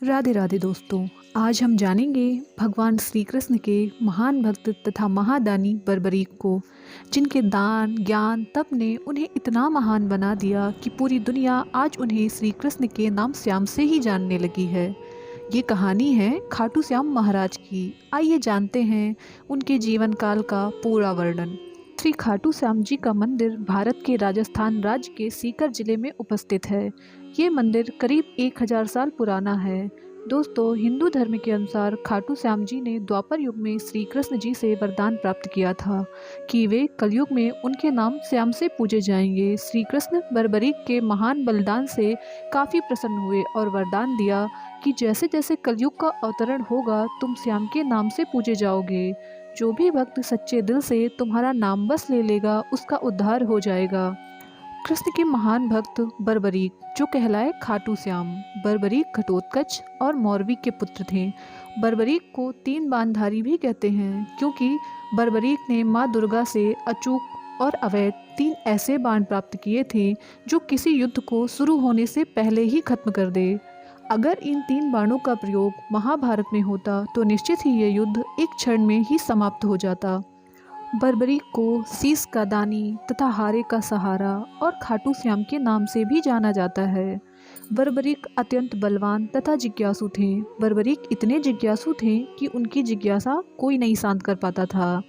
राधे राधे दोस्तों। आज हम जानेंगे भगवान श्री कृष्ण के महान भक्त तथा महादानी बर्बरीक को, जिनके दान ज्ञान तप ने उन्हें इतना महान बना दिया कि पूरी दुनिया आज उन्हें श्री कृष्ण के नाम श्याम से ही जानने लगी है। ये कहानी है खाटू श्याम महाराज की। आइए जानते हैं उनके जीवन काल का पूरा वर्णन। श्री खाटू श्याम जी का मंदिर भारत के राजस्थान राज्य के सीकर जिले में उपस्थित है। ये मंदिर करीब 1000 साल पुराना है। दोस्तों, हिंदू धर्म के अनुसार खाटू श्याम जी ने द्वापर युग में श्री कृष्ण जी से वरदान प्राप्त किया था कि वे कलयुग में उनके नाम श्याम से पूजे जाएंगे। श्री कृष्ण बर्बरीक के महान बलिदान से काफ़ी प्रसन्न हुए और वरदान दिया कि जैसे जैसे कलयुग का अवतरण होगा तुम श्याम के नाम से पूजे जाओगे। जो भी भक्त सच्चे दिल से तुम्हारा नाम बस ले लेगा उसका उद्धार हो जाएगा। कृष्ण के महान भक्त बर्बरीक, जो कहलाए खाटू श्याम। बर्बरीक घटोत्कच और मौरवी के पुत्र थे। बर्बरीक को 3 बाणधारी भी कहते हैं, क्योंकि बर्बरीक ने माँ दुर्गा से अचूक और अवैध 3 ऐसे बाण प्राप्त किए थे जो किसी युद्ध को शुरू होने से पहले ही खत्म कर दे। अगर इन 3 बाणों का प्रयोग महाभारत में होता तो निश्चित ही ये युद्ध एक क्षण में ही समाप्त हो जाता। बर्बरीक को शीश का दानी तथा हारे का सहारा और खाटू श्याम के नाम से भी जाना जाता है। बर्बरीक अत्यंत बलवान तथा जिज्ञासु थे। बर्बरीक इतने जिज्ञासु थे कि उनकी जिज्ञासा कोई नहीं शांत कर पाता था।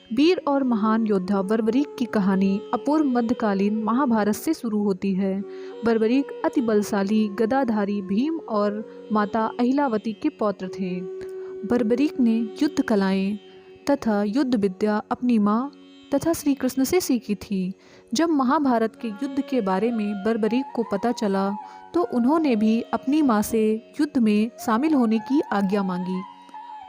वीर और महान योद्धा बर्बरीक की कहानी अपूर्व मध्यकालीन महाभारत से शुरू होती है। बर्बरीक अति बलशाली गदाधारी भीम और माता अहिलावती के पौत्र थे। बर्बरीक ने युद्ध कलाएं तथा युद्ध विद्या अपनी माँ तथा श्री कृष्ण से सीखी थी। जब महाभारत के युद्ध के बारे में बर्बरीक को पता चला तो उन्होंने भी अपनी माँ से युद्ध में शामिल होने की आज्ञा मांगी।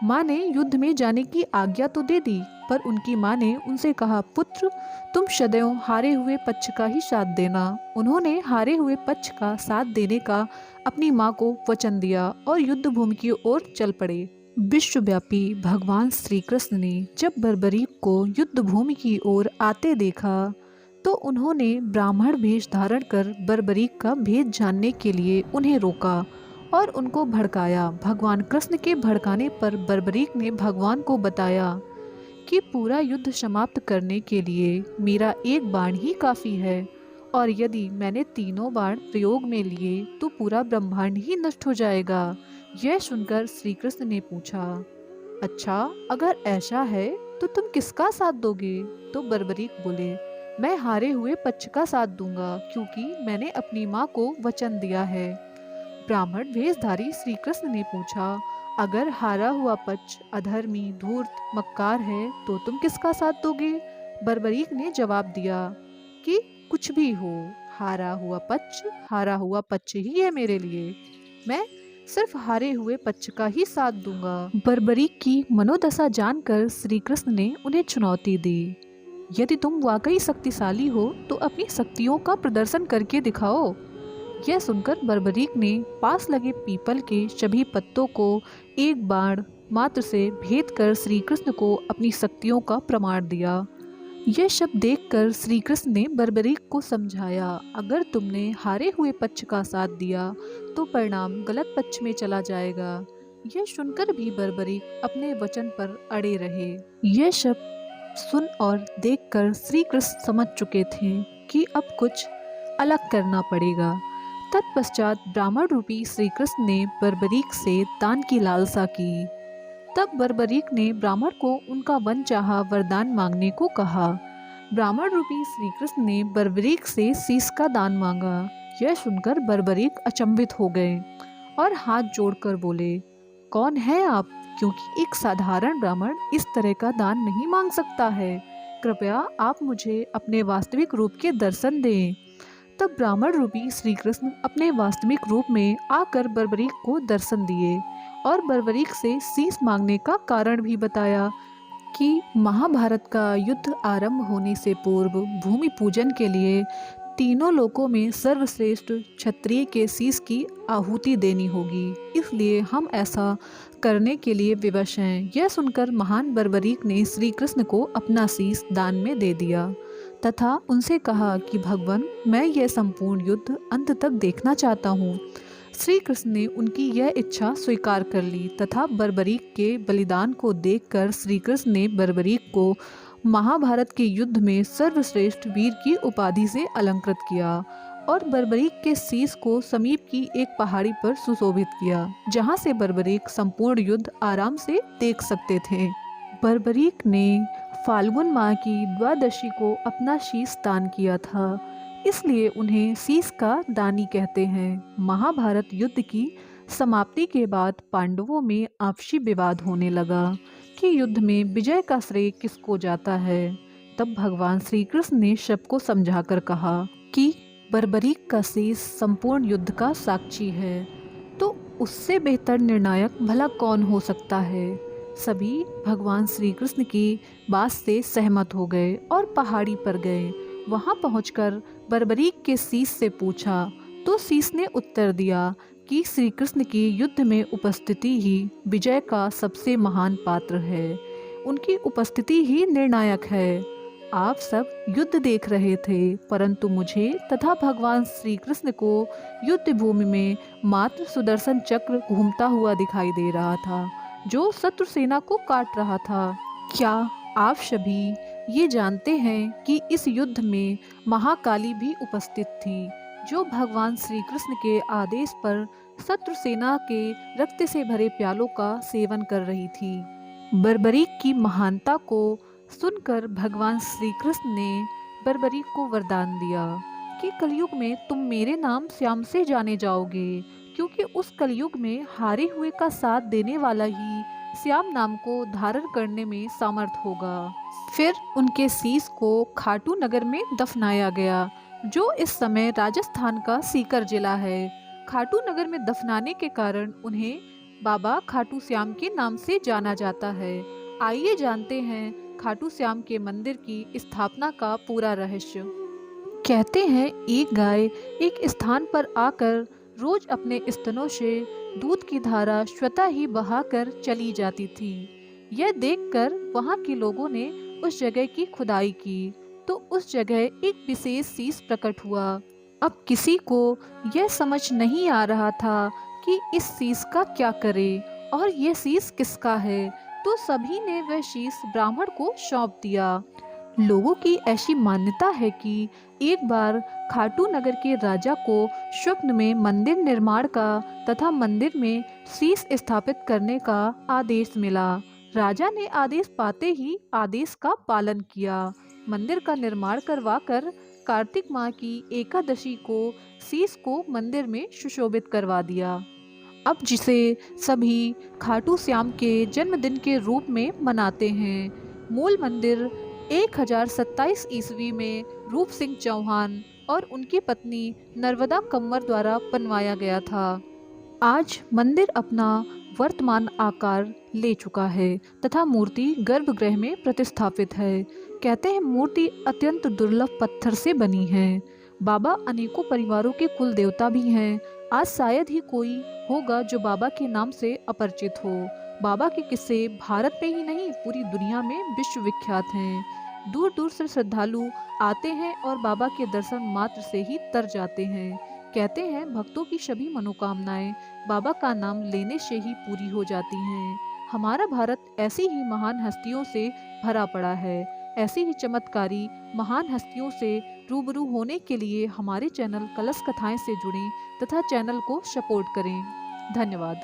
माँ ने युद्ध में जाने की आज्ञा तो दे दी, पर उनकी माँ ने उनसे कहा, पुत्र तुम सदैव हारे हुए पक्ष का ही साथ देना। उन्होंने हारे हुए पक्ष का साथ देने का अपनी माँ को वचन दिया और युद्ध भूमि की ओर चल पड़े। विश्वव्यापी भगवान श्री कृष्ण ने जब बर्बरीक को युद्ध भूमि की ओर आते देखा तो उन्होंने ब्राह्मण वेश धारण कर बर्बरीक का भेद जानने के लिए उन्हें रोका और उनको भड़काया। भगवान कृष्ण के भड़काने पर बर्बरीक ने भगवान को बताया कि पूरा युद्ध समाप्त करने के लिए मेरा एक बाण ही काफ़ी है, और यदि मैंने 3 बाण प्रयोग में लिए तो पूरा ब्रह्मांड ही नष्ट हो जाएगा। यह सुनकर श्री कृष्ण ने पूछा, अच्छा अगर ऐसा है तो तुम किसका साथ दोगे? तो बर्बरीक बोले, मैं हारे हुए पक्ष का साथ दूंगा, क्योंकि मैंने अपनी माँ को वचन दिया है। ब्राह्मण वेशधारी श्री कृष्ण ने पूछा, अगर हारा हुआ पक्ष अधर्मी धूर्त मक्कार है तो तुम किसका साथ दोगे? बर्बरीक ने जवाब दिया कि कुछ भी हो, हारा हुआ पक्ष ही है मेरे लिए। मैं सिर्फ हारे हुए पक्ष का ही साथ दूंगा। बर्बरीक की मनोदशा जानकर श्री कृष्ण ने उन्हें चुनौती दी, यदि तुम वाकई शक्तिशाली हो तो अपनी शक्तियों का प्रदर्शन करके दिखाओ। यह सुनकर बर्बरीक ने पास लगे पीपल के सभी पत्तों को एक बाण मात्र से भेद कर श्री कृष्ण को अपनी शक्तियों का प्रमाण दिया। यह सब देखकर श्री कृष्ण ने बर्बरीक को समझाया, अगर तुमने हारे हुए पक्ष का साथ दिया तो परिणाम गलत पक्ष में चला जाएगा। यह सुनकर भी बर्बरीक अपने वचन पर अड़े रहे। यह सब सुन और देखकर श्री कृष्ण समझ चुके थे कि अब कुछ अलग करना पड़ेगा। तत्पश्चात ब्राह्मण रूपी श्री कृष्ण ने बर्बरीक से दान की लालसा की। तब बर्बरीक ने ब्राह्मण को उनका मन चाहा वरदान मांगने को कहा। ब्राह्मण रूपी श्री कृष्ण ने बर्बरीक से शीश का दान मांगा। यह सुनकर बर्बरीक अचंभित हो गए और हाथ जोड़कर बोले, कौन है आप? क्योंकि एक साधारण ब्राह्मण इस तरह का दान नहीं मांग सकता है। कृपया आप मुझे अपने वास्तविक रूप के दर्शन दें। तब ब्राह्मण रूपी श्री कृष्ण अपने वास्तविक रूप में आकर बर्बरीक को दर्शन दिए और बर्बरीक से शीश मांगने का कारण भी बताया कि महाभारत का युद्ध आरंभ होने से पूर्व भूमि पूजन के लिए 3 लोकों में सर्वश्रेष्ठ क्षत्रिय के शीश की आहुति देनी होगी, इसलिए हम ऐसा करने के लिए विवश हैं। यह सुनकर महान बर्बरीक ने श्री कृष्ण को अपना शीश दान में दे दिया तथा उनसे कहा कि भगवान, मैं यह संपूर्ण युद्ध अंत तक देखना चाहता हूँ। श्री कृष्ण ने उनकी यह इच्छा स्वीकार कर ली तथा बर्बरीक के बलिदान को देखकर श्री कृष्ण ने बर्बरीक को महाभारत के युद्ध में सर्वश्रेष्ठ वीर की उपाधि से अलंकृत किया और बर्बरीक के शीश को समीप की एक पहाड़ी पर सुशोभित किया, जहां से बर्बरीक संपूर्ण युद्ध आराम से देख सकते थे। बर्बरीक ने फाल्गुन माह की द्वादशी को अपना शीश दान किया था, इसलिए उन्हें शीश का दानी कहते हैं। महाभारत युद्ध की समाप्ति के बाद पांडवों में आपसी विवाद होने लगा कि युद्ध में विजय का श्रेय किसको जाता है। तब भगवान श्री कृष्ण ने सबको समझाकर कहा कि बर्बरीक का शीश संपूर्ण युद्ध का साक्षी है, तो उससे बेहतर निर्णायक भला कौन हो सकता है। सभी भगवान श्री कृष्ण की बात से सहमत हो गए और पहाड़ी पर गए। वहां पहुंचकर बर्बरीक के शीश से पूछा तो शीश ने उत्तर दिया कि श्री कृष्ण की युद्ध में उपस्थिति ही विजय का सबसे महान पात्र है। उनकी उपस्थिति ही निर्णायक है। आप सब युद्ध देख रहे थे, परंतु मुझे तथा भगवान श्री कृष्ण को युद्ध भूमि में मात्र सुदर्शन चक्र घूमता हुआ दिखाई दे रहा था, जो शत्रु सेना को काट रहा था। क्या आप सभी ये जानते हैं कि इस युद्ध में महाकाली भी उपस्थित थी, जो भगवान श्री कृष्ण के आदेश पर शत्रु सेना के रक्त से भरे प्यालों का सेवन कर रही थी। बर्बरीक की महानता को सुनकर भगवान श्री कृष्ण ने बर्बरीक को वरदान दिया कि कलयुग में तुम मेरे नाम श्याम से जाने जाओगे, क्योंकि उस कलयुग में हारे हुए का साथ देने वाला ही श्याम नाम को धारण करने में सामर्थ होगा। फिर उनके शीश को खाटू नगर में दफनाया गया, जो इस समय राजस्थान का सीकर जिला है। खाटू नगर में दफनाने के कारण उन्हें बाबा खाटू श्याम के नाम से जाना जाता है। आइए जानते हैं खाटू श्याम के मंदिर की स्थापना का पूरा रहस्य। कहते हैं एक गाय एक स्थान पर आकर रोज अपने स्तनों से दूध की धारा स्वतः ही बहाकर चली जाती थी। यह देखकर वहां के लोगों ने उस जगह की खुदाई की तो उस जगह एक विशेष शीश प्रकट हुआ। अब किसी को यह समझ नहीं आ रहा था कि इस शीश का क्या करे और यह शीश किसका है, तो सभी ने वह शीश ब्राह्मण को सौंप दिया। लोगों की ऐसी मान्यता है कि एक बार खाटू नगर के राजा को स्वप्न में मंदिर निर्माण का तथा मंदिर में शीश स्थापित करने का आदेश मिला। राजा ने आदेश पाते ही आदेश का पालन किया। मंदिर का निर्माण करवाकर कार्तिक माह की एकादशी को शीश को मंदिर में सुशोभित करवा दिया। अब जिसे सभी खाटू श्याम के जन्मदिन के रूप में मनाते हैं। मूल मंदिर 1027 ईस्वी में रूप सिंह चौहान और उनकी पत्नी नर्मदा कंवर द्वारा बनवाया गया था। आज मंदिर अपना वर्तमान आकार ले चुका है तथा मूर्ति गर्भगृह में प्रतिस्थापित है। कहते हैं मूर्ति अत्यंत दुर्लभ पत्थर से बनी है। बाबा अनेकों परिवारों के कुल देवता भी हैं। आज शायद ही कोई होगा जो बाबा के नाम से अपरिचित हो। बाबा के किस्से भारत में ही नहीं पूरी दुनिया में विश्व विख्यात हैं। दूर दूर से श्रद्धालु आते हैं और बाबा के दर्शन मात्र से ही तर जाते हैं। कहते हैं भक्तों की सभी मनोकामनाएं बाबा का नाम लेने से ही पूरी हो जाती हैं। हमारा भारत ऐसी ही महान हस्तियों से भरा पड़ा है। ऐसी ही चमत्कारी महान हस्तियों से रूबरू होने के लिए हमारे चैनल कलश कथाएं से जुड़ें तथा चैनल को सपोर्ट करें। धन्यवाद।